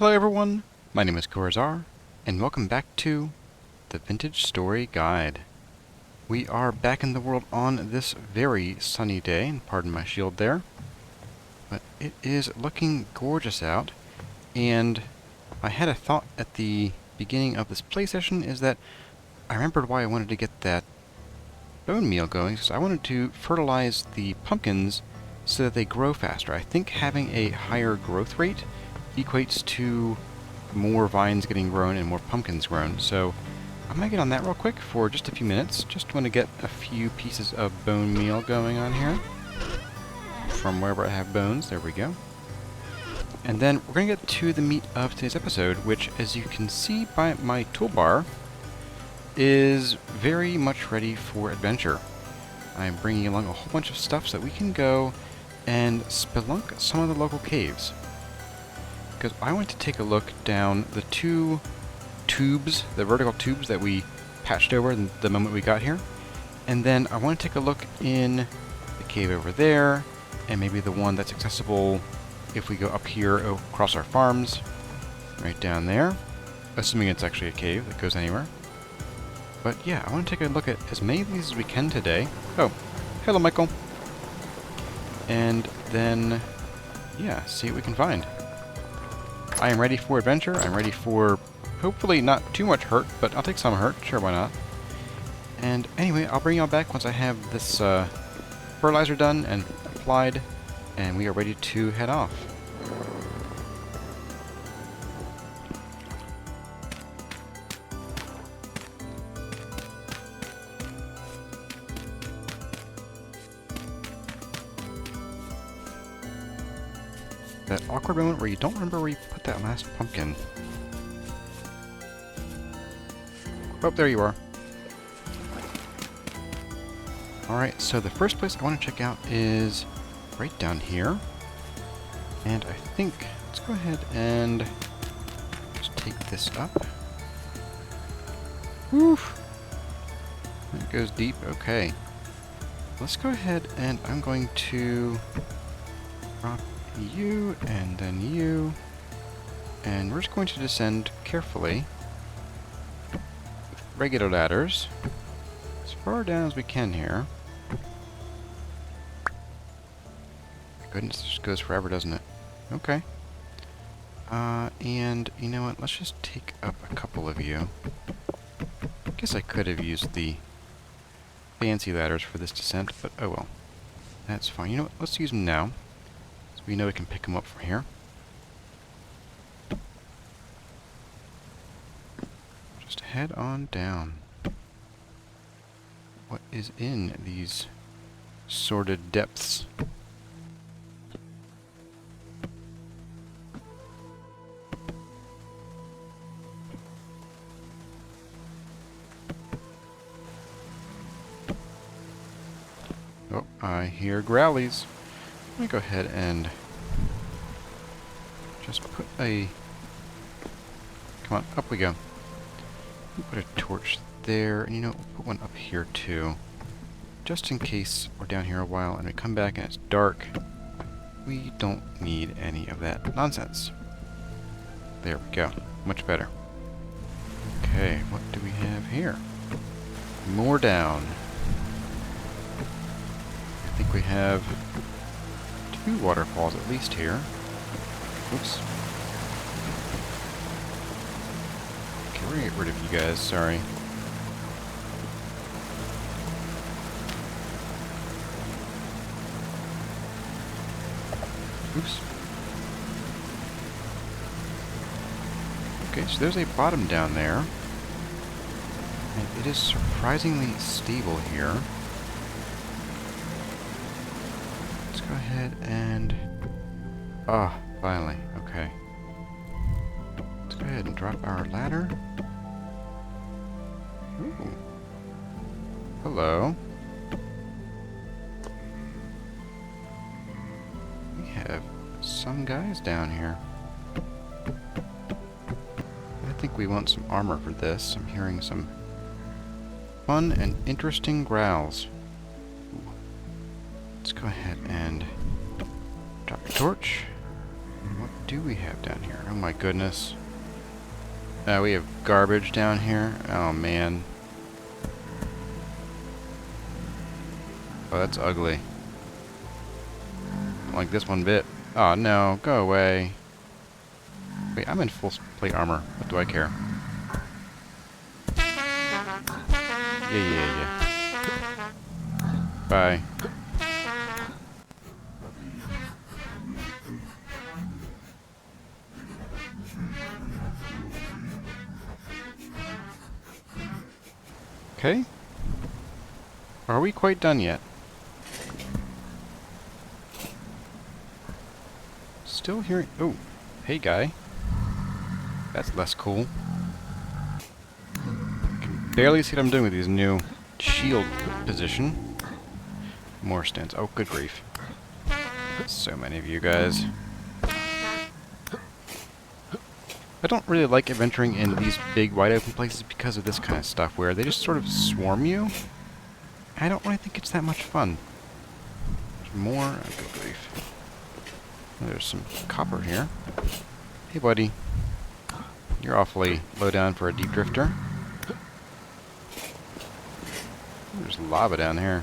Hello everyone, my name is Corazar, and welcome back to the Vintage Story Guide. We are back in the world on this very sunny day, and pardon my shield there, but it is looking gorgeous out, and I had a thought at the beginning of this play session is that I remembered why I wanted to get that bone meal going, because I wanted to fertilize the pumpkins so that they grow faster. I think having a higher growth rate equates to more vines getting grown and more pumpkins grown. So I'm going to get on that real quick for just a few minutes. Just want to get a few pieces of bone meal going on here from wherever I have bones. There we go. And then we're going to get to the meat of today's episode, which, as you can see by my toolbar, is very much ready for adventure. I'm bringing along a whole bunch of stuff so that we can go and spelunk some of the local caves. Because I want to take a look down the two tubes, the vertical tubes that we patched over the moment we got here. And then I want to take a look in the cave over there, and maybe the one that's accessible if we go up here across our farms, right down there. Assuming it's actually a cave that goes anywhere. But yeah, I want to take a look at as many of these as we can today. Oh, hello Michael. And then, yeah, see what we can find. I am ready for adventure. I'm ready for, hopefully not too much hurt, but I'll take some hurt. Sure, why not? And anyway, I'll bring y'all back once I have this fertilizer done and applied, and we are ready to head off. That awkward moment where you don't remember where you put that last pumpkin. Oh, there you are. Alright, so the first place I want to check out is right down here. And I think, let's go ahead and just take this up. Woof! That goes deep, okay. Let's go ahead and I'm going to drop you, and then you, and we're just going to descend carefully with regular ladders as far down as we can here. My goodness, this just goes forever, doesn't it? Okay. And you know what, let's just take up a couple of you. I guess I could have used the fancy ladders for this descent, but oh well. That's fine. You know what, let's use them now. We know we can pick them up from here. Just head on down. What is in these sordid depths? Oh, I hear growlies. Let me go ahead and just put a... Come on, up we go. Put a torch there, and you know, we'll put one up here too. Just in case we're down here a while and we come back and it's dark, we don't need any of that nonsense. There we go. Much better. Okay, what do we have here? More down. I think we have two waterfalls at least here. Oops. Okay, we're gonna get rid of you guys, sorry. Oops. Okay, so there's a bottom down there. And it is surprisingly stable here. Go ahead and... Ah, finally. Okay. Let's go ahead and drop our ladder. Ooh. Hello. We have some guys down here. I think we want some armor for this. I'm hearing some fun and interesting growls. Let's go ahead and drop a torch. What do do we have down here? Oh my goodness. We have garbage down here. Oh man. Oh, that's ugly. Don't like this one bit. Oh no, go away. Wait, I'm in full plate armor. What do I care? Yeah. Bye. Okay. Are we quite done yet? Still hearing... Oh, hey guy. That's less cool. I can barely see what I'm doing with these new shield position. More stands. Oh, good grief. So many of you guys. I don't really like adventuring in these big, wide open places because of this kind of stuff, where they just sort of swarm you. I don't really think it's that much fun. There's more. Oh, good grief. There's some copper here. Hey, buddy. You're awfully low down for a deep drifter. There's lava down here.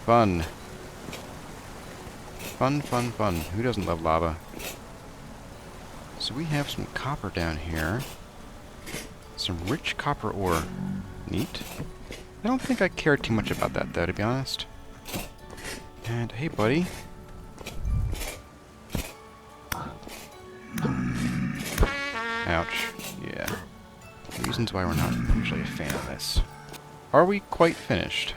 Fun. Fun. Who doesn't love lava? So we have some copper down here. Some rich copper ore. Neat. I don't think I care too much about that, though, to be honest. And, hey, buddy. Ouch. Yeah. Reasons why we're not usually a fan of this. Are we quite finished?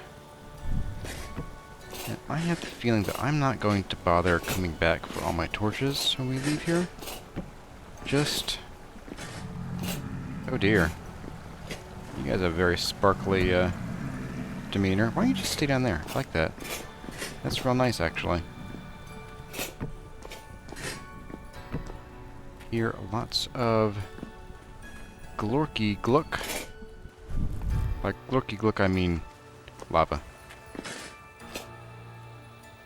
And I have the feeling that I'm not going to bother coming back for all my torches when we leave here. Just... Oh dear. You guys have very sparkly, demeanor. Why don't you just stay down there? I like that. That's real nice, actually. Here, lots of glorky gluck. By glorky gluck, I mean lava.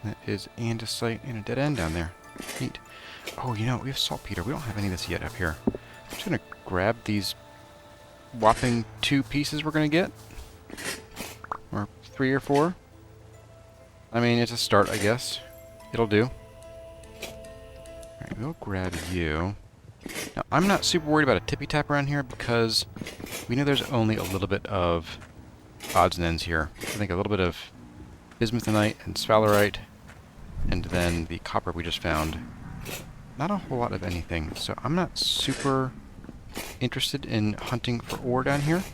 That is andesite and a dead end down there. Neat. Oh, you know, we have saltpeter. We don't have any of this yet up here. I'm just gonna grab these whopping 2 pieces we're gonna get. Or 3 or 4. I mean, it's a start, I guess. It'll do. Alright, we'll grab you. Now, I'm not super worried about a tippy tap around here because we know there's only a little bit of odds and ends here. I think a little bit of bismuthinite and sphalerite, and then the copper we just found. Not a whole lot of anything, so I'm not super interested in hunting for ore down here,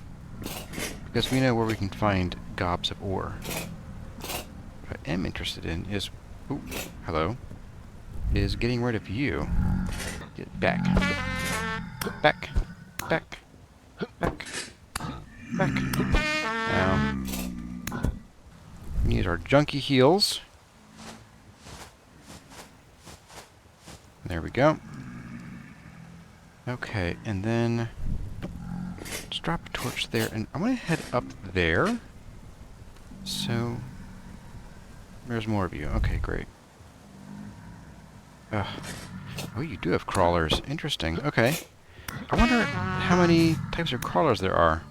because we know where we can find gobs of ore. What I am interested in is... Ooh, hello. Is getting rid of you. Get back. Back. Back. Back. Back. Now, we need our junky heals. There we go. Okay, and then let's drop a torch there, and I'm gonna head up there. So there's more of you. Okay, great. Oh, you do have crawlers. Interesting. Okay. I wonder how many types of crawlers there are.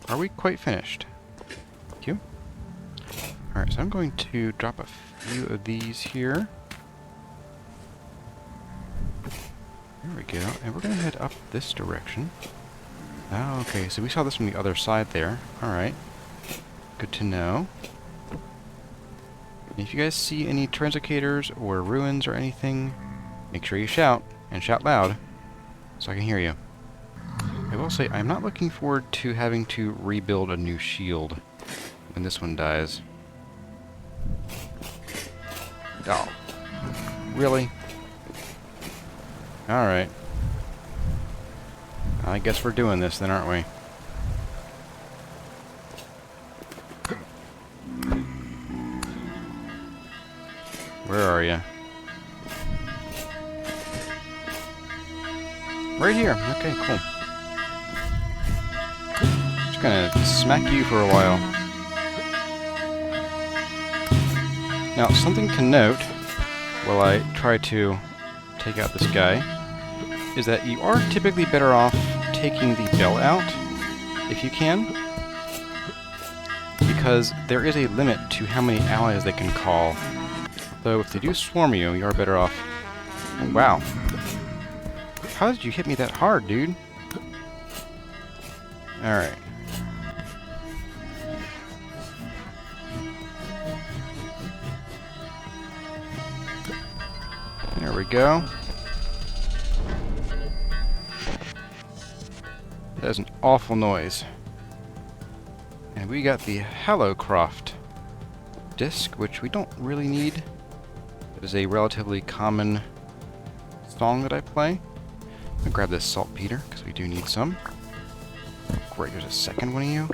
Are we quite finished? Thank you. Alright, so I'm going to drop a few of these here. There we go. And we're going to head up this direction. Oh, okay. So we saw this from the other side there. Alright. Good to know. And if you guys see any translocators or ruins or anything, make sure you shout, and shout loud, so I can hear you. I will say, I'm not looking forward to having to rebuild a new shield when this one dies. Oh. Really? Alright. I guess we're doing this then, aren't we? Where are you? Right here. Okay, cool. Just gonna smack you for a while. Now, something to note while I try to take out this guy is that you are typically better off taking the bell out, if you can, because there is a limit to how many allies they can call. Though if they do swarm you, you are better off... Oh, wow. How did you hit me that hard, dude? Alright. There we go. That is an awful noise. And we got the Hallowcroft disc, which we don't really need. It is a relatively common song that I play. I'll grab this saltpeter, because we do need some. Great, there's a second one of you.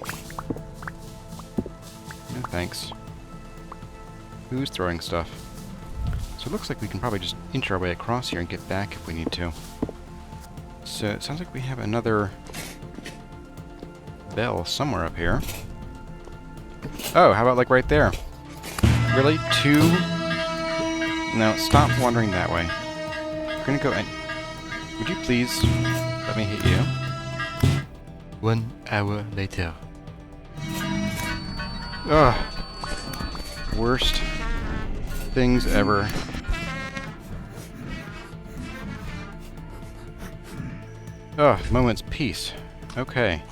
No thanks. Who's throwing stuff? So it looks like we can probably just inch our way across here and get back if we need to. So it sounds like we have another bell somewhere up here. Oh, how about like right there? Really? 2? No, stop wandering that way. We're gonna go and... Would you please let me hit you? 1 hour later. Ugh. Worst things ever. Ugh, moment's peace. Okay.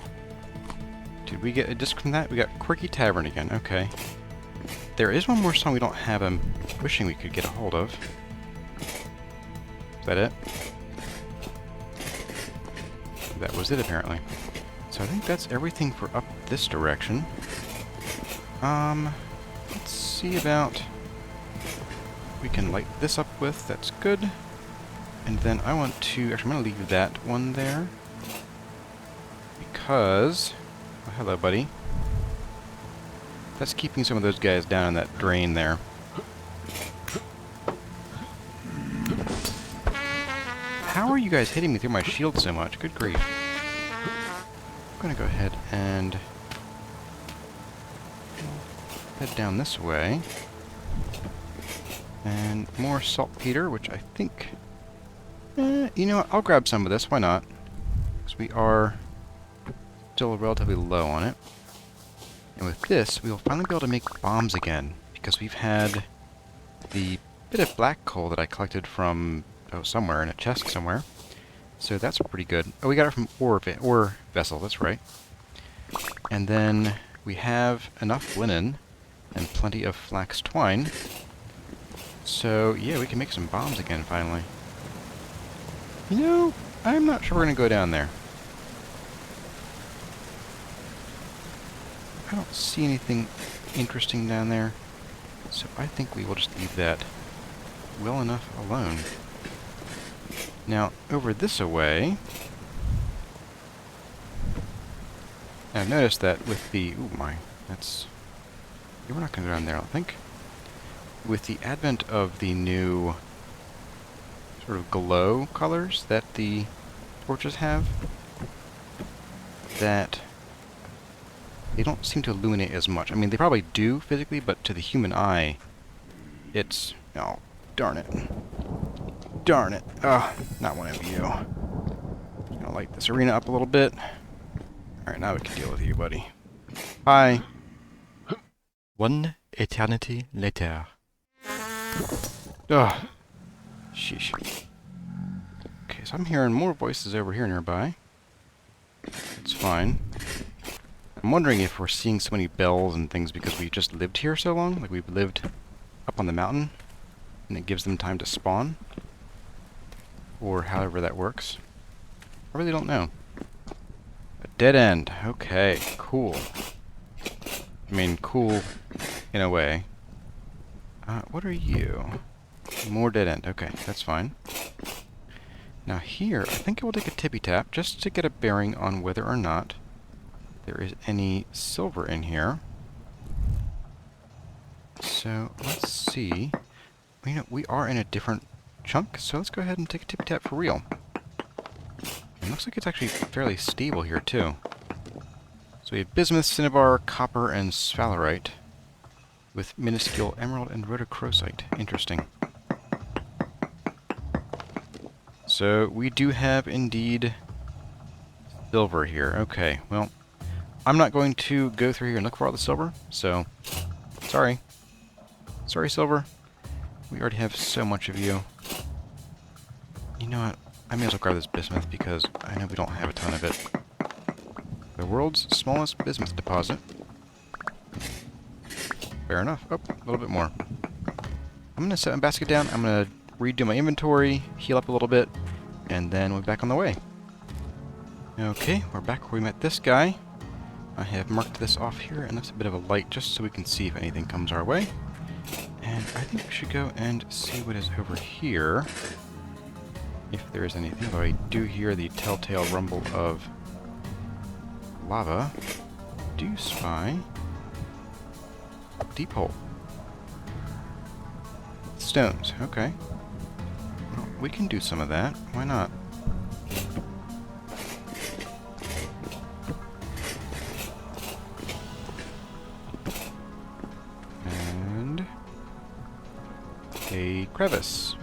Did we get a disc from that? We got Quirky Tavern again. Okay. There is one more song we don't have. I'm wishing we could get a hold of. Is that it? That was it, apparently. So I think that's everything for up this direction. Let's see about... we can light this up with. That's good. And then I want to... actually, I'm going to leave that one there. Because... oh, hello, buddy. That's keeping some of those guys down in that drain there. How are you guys hitting me through my shield so much? Good grief. I'm going to go ahead and head down this way. And more saltpeter, which I think... you know what? I'll grab some of this. Why not? Because we are still relatively low on it. And with this, we will finally be able to make bombs again. Because we've had the bit of black coal that I collected from... oh, somewhere in a chest somewhere. So that's pretty good. Oh, we got it from ore vessel, that's right. And then we have enough linen and plenty of flax twine. So, yeah, we can make some bombs again, finally. You know, I'm not sure we're going to go down there. I don't see anything interesting down there. So I think we will just leave that well enough alone. Now, over this away, I've noticed that with the... ooh, my, that's... yeah, we're not going to go down there, I don't think. With the advent of the new sort of glow colors that the torches have, that they don't seem to illuminate as much. I mean, they probably do physically, but to the human eye, it's... oh, darn it. Darn it. Ugh, not one of you. I'll light this arena up a little bit. Alright, now we can deal with you, buddy. Hi. 1 eternity later. Ugh. Sheesh. Okay, so I'm hearing more voices over here nearby. It's fine. I'm wondering if we're seeing so many bells and things because we just lived here so long. Like, we've lived up on the mountain, and it gives them time to spawn. Or however that works. I really don't know. A dead end. Okay, cool. I mean, cool in a way. What are you? More dead end. Okay, that's fine. Now here, I think I will take a tippy tap just to get a bearing on whether or not there is any silver in here. So, let's see. You know, we are in a different chunk, so let's go ahead and take a tippy tap for real. It looks like it's actually fairly stable here, too. So we have bismuth, cinnabar, copper, and sphalerite. with minuscule emerald and rhodochrosite. Interesting. So we do have indeed silver here. Okay, well, I'm not going to go through here and look for all the silver, so sorry. Sorry, silver. We already have so much of you. You know what? I may as well grab this bismuth because I know we don't have a ton of it. The world's smallest bismuth deposit. Fair enough. Oh, a little bit more. I'm going to set my basket down. I'm going to redo my inventory, heal up a little bit, and then we're back on the way. Okay, we're back where we met this guy. I have marked this off here, and that's a bit of a light just so we can see if anything comes our way. And I think we should go and see what is over here. If there is anything, although I do hear the telltale rumble of lava. Do spy deep hole. Stones, okay. Well, we can do some of that. Why not? And a crevice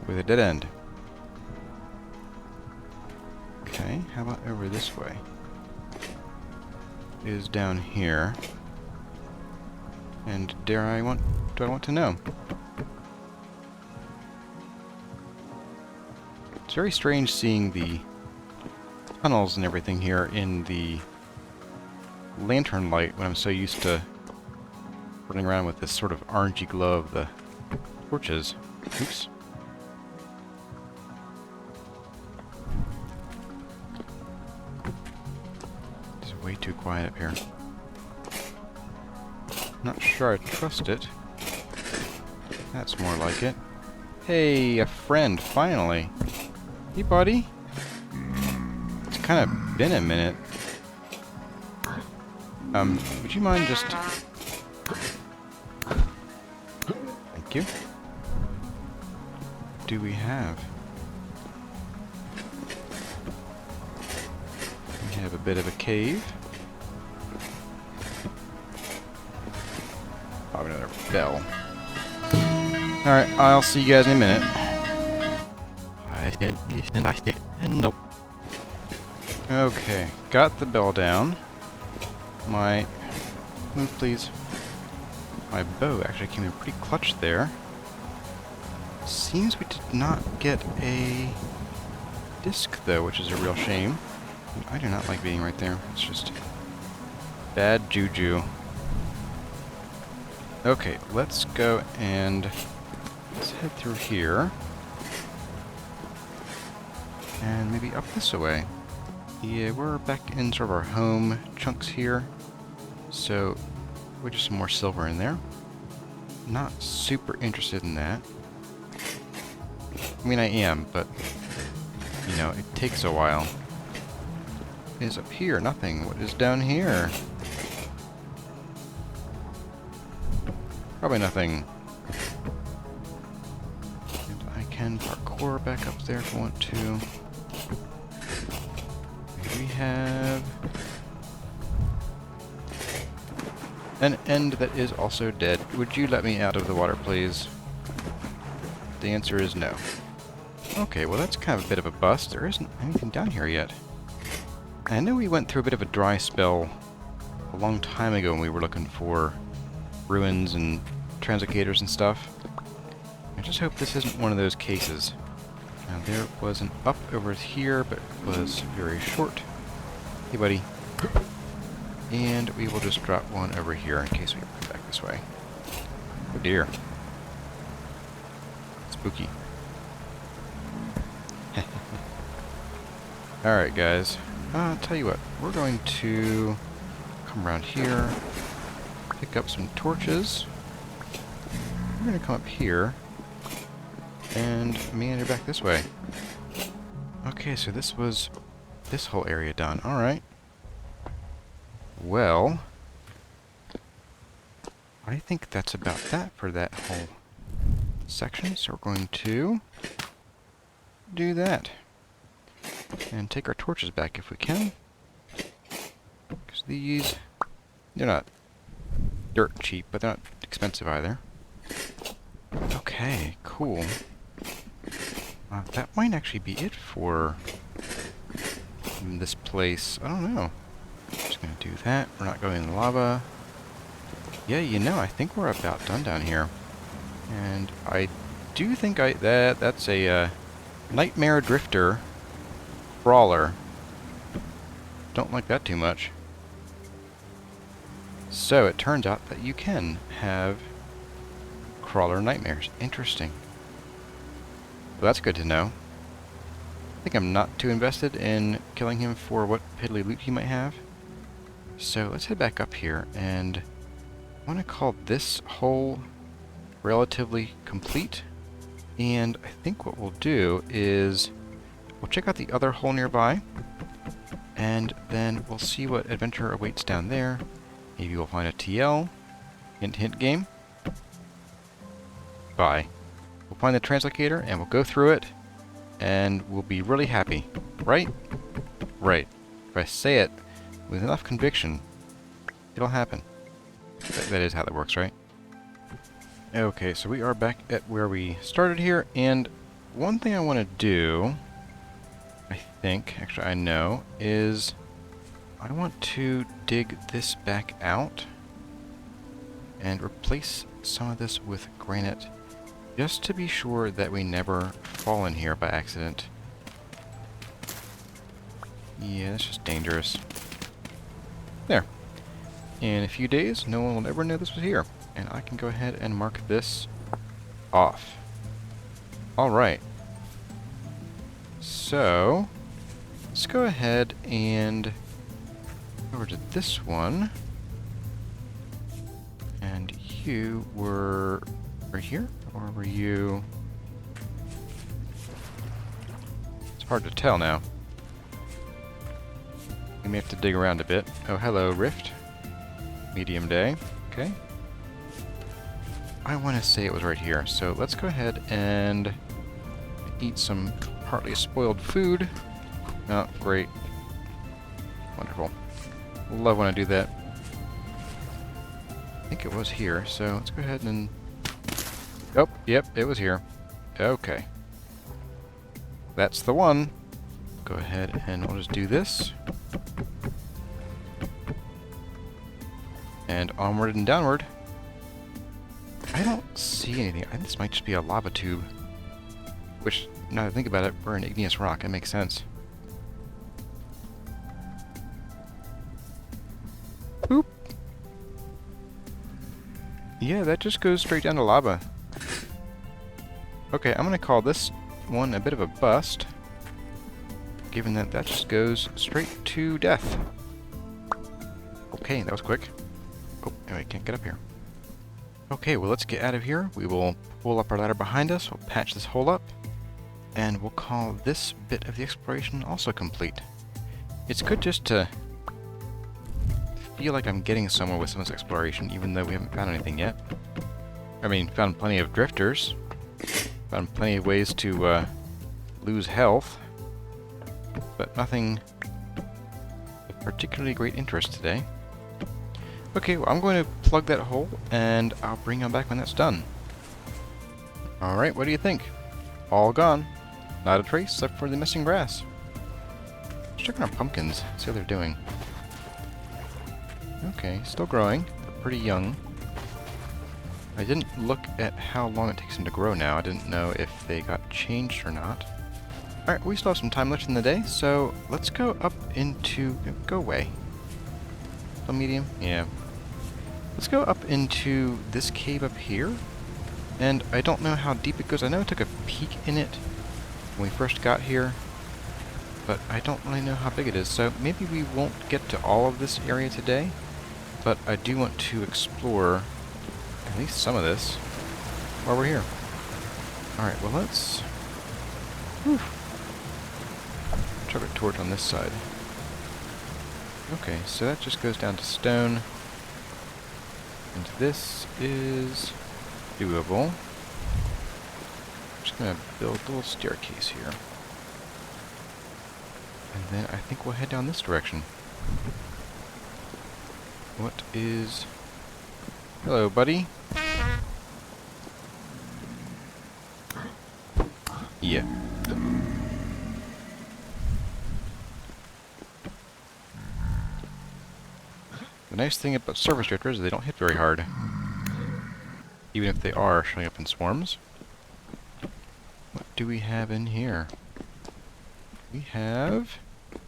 with a dead end. Okay, how about over this way? It is down here. And do I want to know? It's very strange seeing the tunnels and everything here in the lantern light when I'm so used to running around with this sort of orangey glow of the torches. Oops. It's way too quiet up here. Not sure I trust it. That's more like it. Hey, a friend, finally. Hey, buddy. It's kind of been a minute. Would you mind just... Thank you. What do we have? We have a bit of a cave. Probably another bell. Alright, I'll see you guys in a minute. Nope. Okay, got the bell down. Move please. My bow actually came in pretty clutch there. Seems we did not get a disc though, which is a real shame. I do not like being right there. It's just bad juju. Okay, let's go and let's head through here. And maybe up this way. Yeah, we're back in sort of our home chunks here. So, we just some more silver in there. Not super interested in that. I mean, I am, but, you know, it takes a while. What is up here? Nothing. What is down here? Probably nothing. And I can parkour back up there if I want to. We have an end that is also dead. Would you let me out of the water, please? The answer is no. Okay, well that's kind of a bit of a bust. There isn't anything down here yet. I know we went through a bit of a dry spell a long time ago when we were looking for ruins and translocators and stuff. I just hope this isn't one of those cases. Now there was an up over here, but it was very short. Hey buddy. And we will just drop one over here in case we come back this way. Oh dear. Spooky. Alright guys, I'll tell you what, we're going to come around here, pick up some torches. We're going to come up here and meander back this way. Okay, so this was this whole area done. Alright. Well, I think that's about that for that whole section. So we're going to do that. And take our torches back if we can. Because they're not dirt cheap, but they're not expensive either. Okay, cool. That might actually be it for this place. I don't know. Just gonna do that. We're not going in the lava. Yeah, you know, I think we're about done down here. And I do think that's a Nightmare Drifter Brawler. Don't like that too much. So it turns out that you can have crawler nightmares. Interesting. Well, that's good to know. I think I'm not too invested in killing him for what piddly loot he might have. So let's head back up here, and I want to call this hole relatively complete. And I think what we'll do is we'll check out the other hole nearby, and then we'll see what adventure awaits down there. Maybe we'll find a TL. Hint, hint, game. Bye. We'll find the translocator, and we'll go through it, and we'll be really happy. Right? Right. If I say it with enough conviction, it'll happen. That is how that works, right? Okay, so we are back at where we started here, and one thing I want to do, I think, actually I know, is I want to dig this back out and replace some of this with granite, just to be sure that we never fall in here by accident. Yeah, that's just dangerous. There. In a few days, no one will ever know this was here, and I can go ahead and mark this off. Alright. So, let's go ahead and go over to this one. And you were right here? Or were you... It's hard to tell now. We may have to dig around a bit. Oh, hello, Rift. Medium day. Okay. I want to say it was right here, so let's go ahead and eat some partly spoiled food. Oh, great. Wonderful. Love when I do that. I think it was here, so let's go ahead and... Oh, yep, it was here. Okay. That's the one. Go ahead and we'll just do this. And onward and downward. I don't see anything. I think this might just be a lava tube. Which, now that I think about it, we're an igneous rock. It makes sense. Boop. Yeah, that just goes straight down to lava. Okay, I'm going to call this one a bit of a bust, given that that just goes straight to death. Okay, that was quick. Oh, anyway, can't get up here. Okay, well, let's get out of here. We will pull up our ladder behind us, we'll patch this hole up, and we'll call this bit of the exploration also complete. It's good just to feel like I'm getting somewhere with some of this exploration, even though we haven't found anything yet. I mean, found plenty of drifters, found plenty of ways to lose health, but nothing of particularly great interest today. Okay, well, I'm going to plug that hole, and I'll bring you back when that's done. Alright, what do you think? All gone. Not a trace except for the missing grass. Let's check on our pumpkins, see how they're doing. Okay, still growing, but pretty young. I didn't look at how long it takes them to grow now. I didn't know if they got changed or not. Alright, we still have some time left in the day, so let's go up into... Go away. Still medium? Yeah. Let's go up into this cave up here. And I don't know how deep it goes. I know I took a peek in it when we first got here, but I don't really know how big it is. So maybe we won't get to all of this area today, but I do want to explore at least some of this while we're here. Alright, well, let's... Chuck a torch on this side. Okay, so that just goes down to stone. And this is doable. I'm just going to build a little staircase here. And then I think we'll head down this direction. What is Hello, buddy. Yeah. The nice thing about surface drifters is they don't hit very hard. Even if they are showing up in swarms. What do we have in here? We have a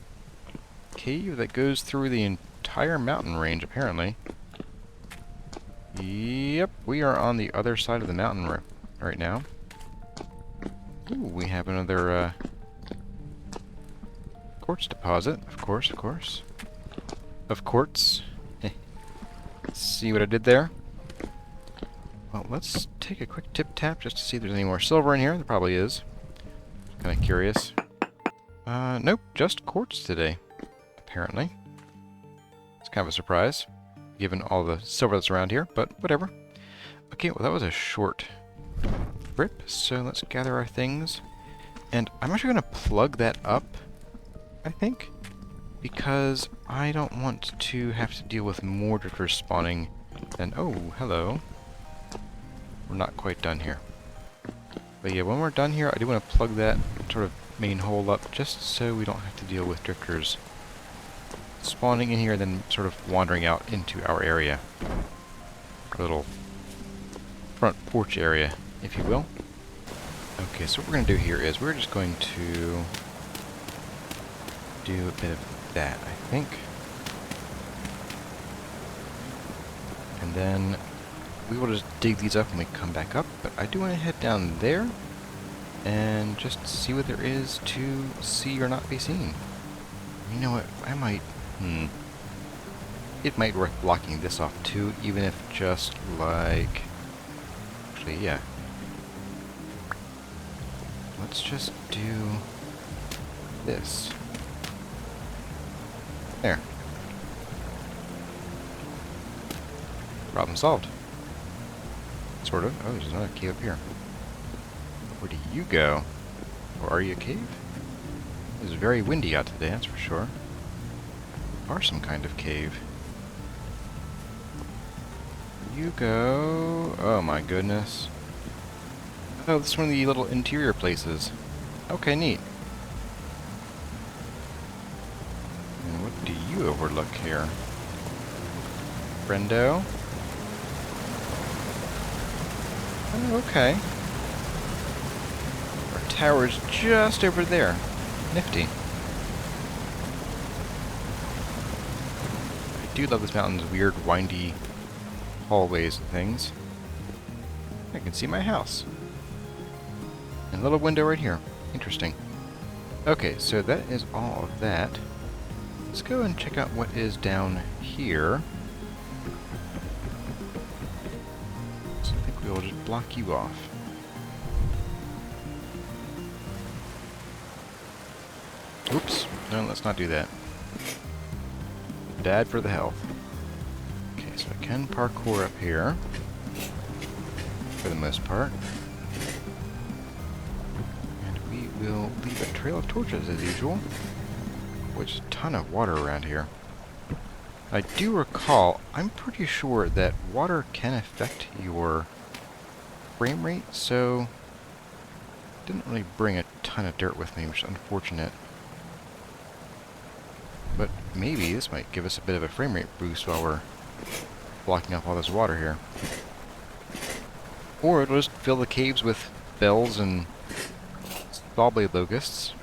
cave that goes through the entire mountain range, apparently. Yep, we are on the other side of the mountain right now. Ooh, we have another quartz deposit. Of course, of course. Of quartz. See what I did there? Well, let's take a quick tip-tap just to see if there's any more silver in here. There probably is. Kind of curious. Nope, just quartz today, apparently. It's kind of a surprise, given all the silver that's around here, but whatever. Okay, well that was a short trip, so let's gather our things. And I'm actually going to plug that up, I think, because I don't want to have to deal with more drifters spawning than... Oh, hello. We're not quite done here. But yeah, when we're done here, I do want to plug that sort of main hole up, just so we don't have to deal with drifters spawning in here and then sort of wandering out into our area. Our little front porch area, if you will. Okay, so what we're going to do here is we're just going to do a bit of that, I think. And then we will just dig these up when we come back up, but I do want to head down there and just see what there is to see or not be seen. You know what, I might... It might be worth blocking this off too, even if just like... Actually, yeah. Let's just do this. There. Problem solved. Sort of. Oh, there's another cave up here. Where do you go? Or are you a cave? It's very windy out today, that's for sure. Are some kind of cave. You go... Oh my goodness. Oh, this is one of the little interior places. Okay, neat. And what do you overlook here? Friendo? Oh, okay. Our tower's just over there. Nifty. I do love this mountain's weird, windy hallways and things. I can see my house. And a little window right here. Interesting. Okay, so that is all of that. Let's go and check out what is down here. So I think we will just block you off. Oops. No, let's not do that. Bad for the health. Okay, so I can parkour up here. For the most part. And we will leave a trail of torches as usual. Which is a ton of water around here. I do recall, I'm pretty sure that water can affect your frame rate, so didn't really bring a ton of dirt with me, which is unfortunate. But maybe this might give us a bit of a frame rate boost while we're blocking off all this water here. Or it'll just fill the caves with bells and sawblade locusts.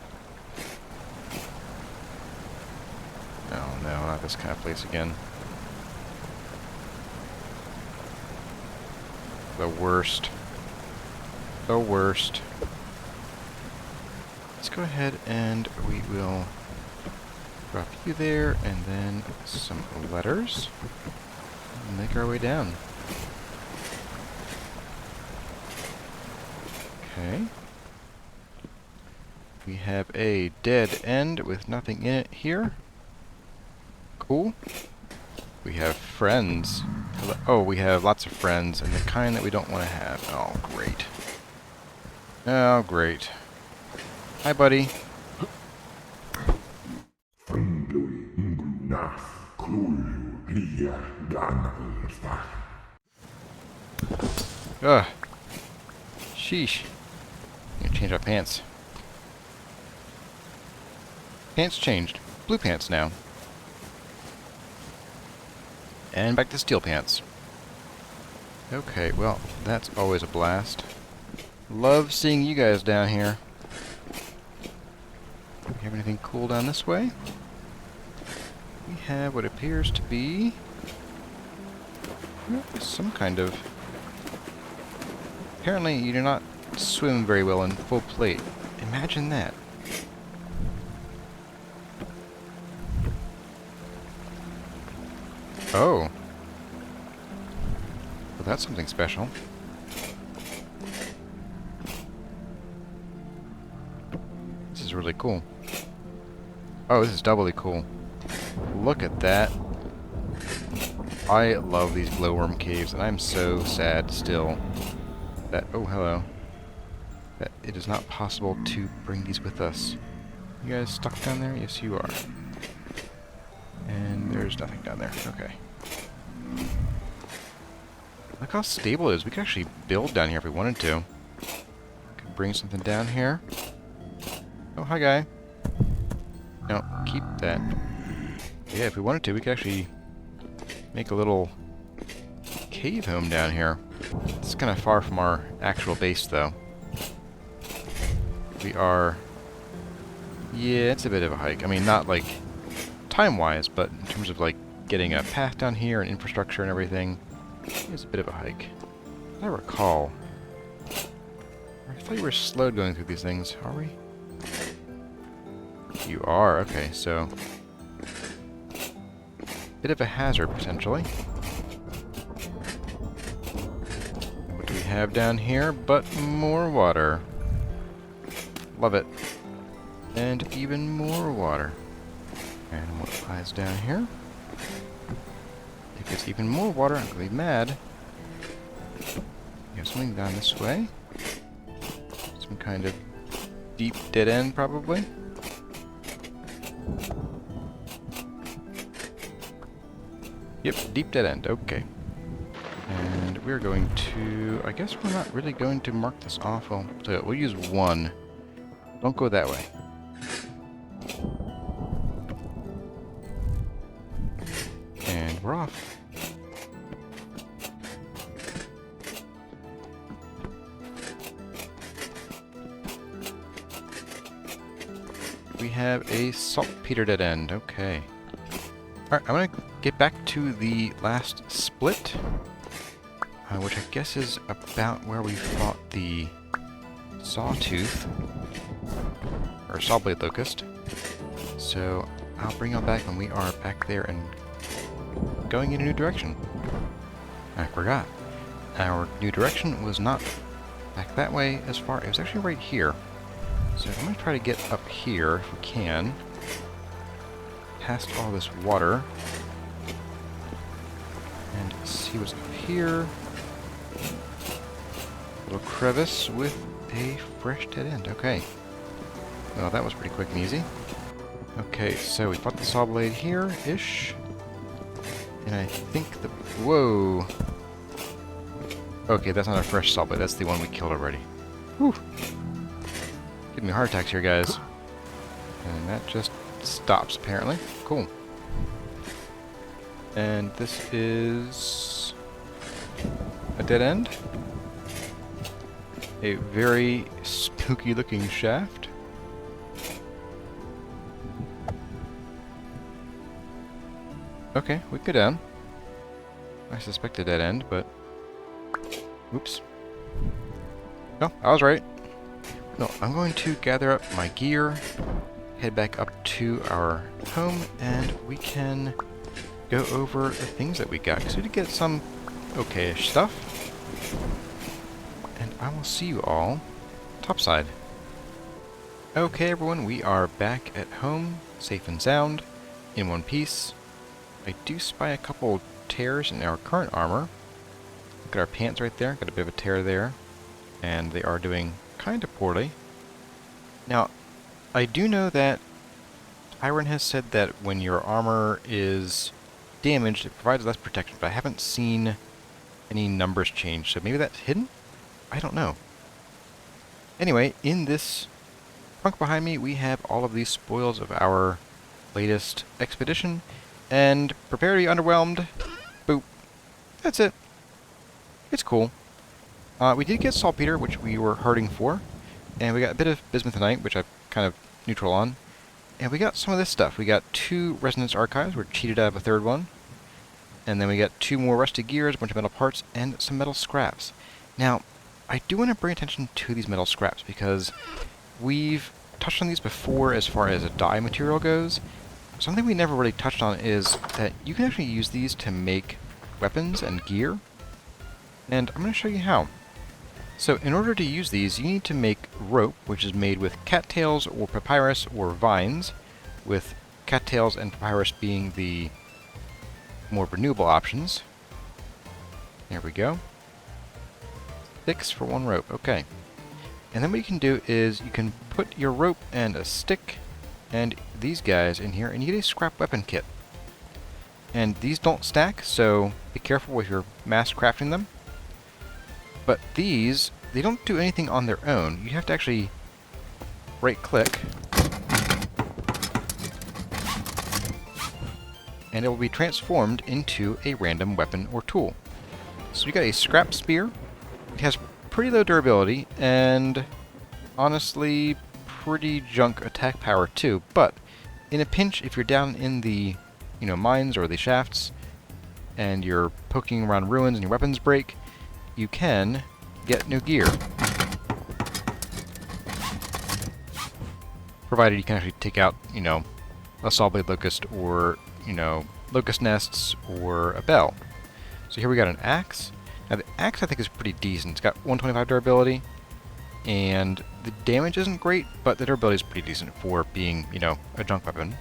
Oh no, not this kind of place again. The worst. The worst. Let's go ahead and we will drop you there, and then some letters. And make our way down. Okay. We have a dead end with nothing in it here. Cool. We have friends. Oh, we have lots of friends, and the kind that we don't want to have. Oh, great. Oh, great. Hi, buddy. Ugh. Sheesh. I'm gonna change my pants. Pants changed. Blue pants now. And back to steel pants. Okay, well, that's always a blast. Love seeing you guys down here. Do we have anything cool down this way? We have what appears to be some kind of... Apparently you do not swim very well in full plate. Imagine that. Oh. Well, that's something special. This is really cool. Oh, this is doubly cool. Look at that. I love these glowworm caves, and I'm so sad still that... Oh, hello. That it is not possible to bring these with us. You guys stuck down there? Yes, you are. And there's nothing down there. Okay. Look how stable it is. We could actually build down here if we wanted to. Could bring something down here. Oh, hi, guy. No, keep that. Yeah, if we wanted to, we could actually make a little cave home down here. It's kind of far from our actual base, though. We are... Yeah, it's a bit of a hike. I mean, not like time-wise, but in terms of like getting a path down here and infrastructure and everything, it's a bit of a hike. As I recall. I thought you were slow going through these things. Are we? You are. Okay, so... Bit of a hazard, potentially. What do we have down here but more water? Love it. And even more water. And what lies down here? If it's even more water, I'm going to be mad. We have something down this way. Some kind of deep dead end, probably. Yep, deep dead end. Okay. And we're going to... I guess we're not really going to mark this off. Well, so we'll use one. Don't go that way. And we're off. We have a saltpeter dead end. Okay. Alright, I'm going to get back to the last split, which I guess is about where we fought the Sawtooth, or Sawblade Locust. So I'll bring y'all back when we are back there and going in a new direction. I forgot. Our new direction was not back that way as far. It was actually right here. So I'm going to try to get up here if we can. Past all this water. And see what's up here. Little crevice with a fresh dead end. Okay. Well, that was pretty quick and easy. Okay, so we fought the saw blade here-ish. And I think the... Whoa! Okay, that's not a fresh saw blade. That's the one we killed already. Whew! Giving me heart attacks here, guys. And that just stops, apparently. Cool. And this is... a dead end. A very spooky-looking shaft. Okay, we go down. I suspect a dead end, but... Oops. No, I was right. No, I'm going to gather up my gear, head back up to our home, and we can go over the things that we got. Because we did get some okay-ish stuff. And I will see you all topside. Okay, everyone, we are back at home, safe and sound, in one piece. I do spy a couple tears in our current armor. Look at our pants right there, got a bit of a tear there. And they are doing kind of poorly. Now, I do know that Dauron has said that when your armor is damaged, it provides less protection, but I haven't seen any numbers changed, so maybe that's hidden? I don't know. Anyway, in this trunk behind me, we have all of these spoils of our latest expedition, and prepare to be underwhelmed. Boop. That's it. It's cool. We did get saltpeter, which we were hurting for, and we got a bit of bismuthinite, which I'm kind of neutral on, and we got some of this stuff. We got 2 resonance archives. We're cheated out of a 3rd one. And then we got 2 more rusty gears, a bunch of metal parts, and some metal scraps. Now, I do want to bring attention to these metal scraps because we've touched on these before as far as a dye material goes. Something we never really touched on is that you can actually use these to make weapons and gear. And I'm going to show you how. So in order to use these, you need to make rope, which is made with cattails or papyrus or vines, with cattails and papyrus being the more renewable options. There we go. 6 for 1 rope. Okay. And then what you can do is you can put your rope and a stick and these guys in here, and you get a scrap weapon kit. And these don't stack, so be careful with your mass crafting them. But these, they don't do anything on their own. You have to actually right-click, and it will be transformed into a random weapon or tool. So we got a scrap spear. It has pretty low durability, and honestly, pretty junk attack power too. But in a pinch, if you're down in the, mines or the shafts, and you're poking around ruins and your weapons break, you can get new gear. Provided you can actually take out, a saw blade locust or, locust nests or a bell. So here we got an axe. Now the axe I think is pretty decent. It's got 125 durability, and the damage isn't great, but the durability is pretty decent for being, a junk weapon.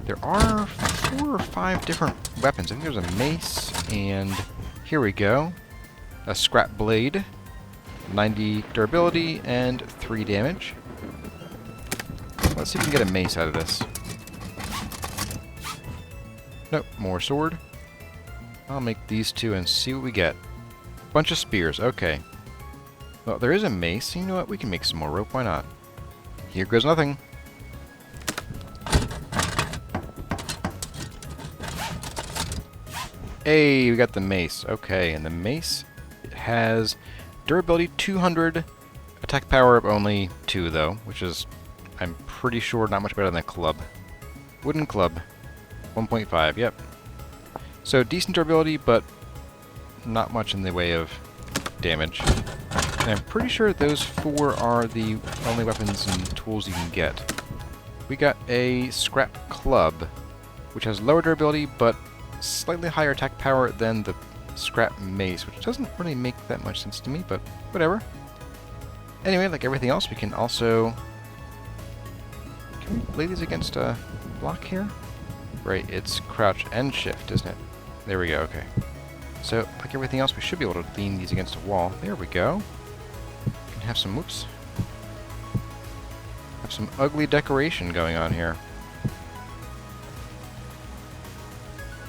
There are 4 or 5 different weapons. I think there's a mace, and here we go. A scrap blade, 90 durability, and 3 damage. Let's see if we can get a mace out of this. Nope, more sword. I'll make these 2 and see what we get. Bunch of spears, okay. Well, there is a mace. You know what? We can make some more rope. Why not? Here goes nothing. Hey, we got the mace. Okay, and the mace, it has durability 200, attack power of only 2 though, which is, I'm pretty sure, not much better than a club. Wooden club, 1.5, yep. So decent durability, but not much in the way of damage. And I'm pretty sure those 4 are the only weapons and tools you can get. We got a scrap club, which has lower durability, but slightly higher attack power than the scrap mace, which doesn't really make that much sense to me, but whatever. Anyway, like everything else, we can also... Can we lay these against a block here? Right, it's crouch and shift, isn't it? There we go, okay. So, like everything else, we should be able to lean these against a wall. There we go. We can have some, whoops. Have some ugly decoration going on here.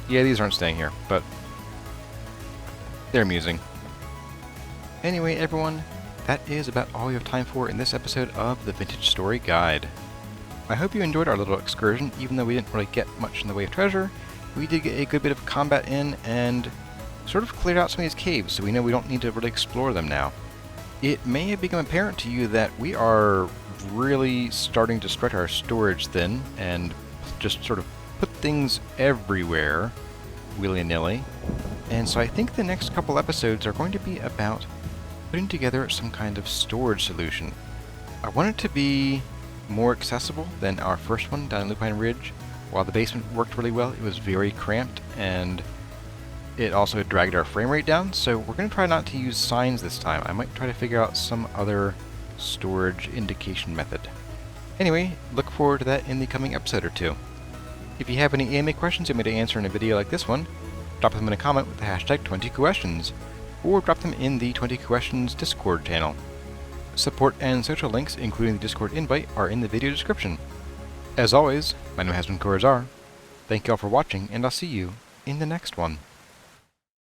Yeah, these aren't staying here, but they're amusing. Anyway, everyone, that is about all we have time for in this episode of the Vintage Story Guide. I hope you enjoyed our little excursion, even though we didn't really get much in the way of treasure. We did get a good bit of combat in, and sort of cleared out some of these caves, so we know we don't need to really explore them now. It may have become apparent to you that we are really starting to stretch our storage thin, and just sort of put things everywhere, willy-nilly. And so I think the next couple episodes are going to be about putting together some kind of storage solution. I want it to be more accessible than our first one down in Lupine Ridge. While the basement worked really well, it was very cramped, and it also dragged our frame rate down, so we're going to try not to use signs this time. I might try to figure out some other storage indication method. Anyway, look forward to that in the coming episode or 2. If you have any AMA questions you want me to answer in a video like this one, drop them in a comment with the hashtag 20questions, or drop them in the 20 Questions Discord channel. Support and social links, including the Discord invite, are in the video description. As always, my name has been Corazar. Thank you all for watching, and I'll see you in the next one.